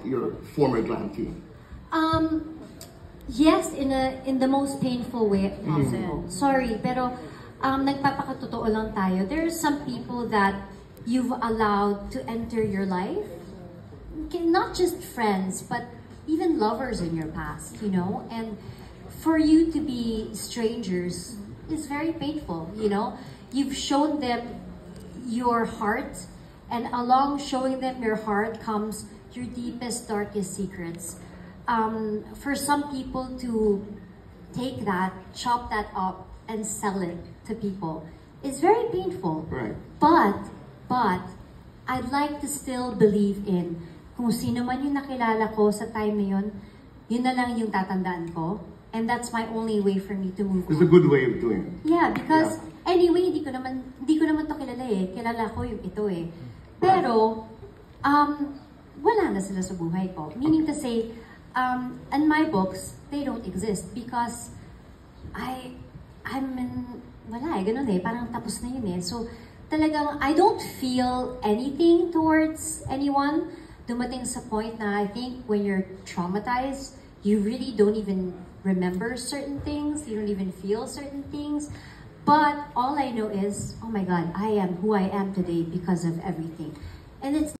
your former glam team? Yes, in the most painful way possible. Sorry, pero nagpapakatotoo lang tayo. There are some people that you've allowed to enter your life. Not just friends, but even lovers in your past, you know? And for you to be strangers is very painful, you know? You've shown them your heart, and along showing them your heart comes your deepest, darkest secrets. For some people to take that, chop that up, and sell it to people is very painful. Right. But I'd like to still believe in kung sino man yung nakilala ko sa time na yun na lang yung tatandaan ko. And that's my only way for me to move on. It's a good way of doing it. Yeah, because anyway, hindi ko naman to kilala eh. Kilala ko yung ito eh. Pero, wala na sila sa buhay ko. Meaning to say, and my books, they don't exist because wala eh, ganun eh. Parang tapos na yun eh. So, talagang, I don't feel anything towards anyone. Dumating sa point na I think when you're traumatized, you really don't even remember certain things. You don't even feel certain things. But all I know is, oh my God, I am who I am today because of everything. And it's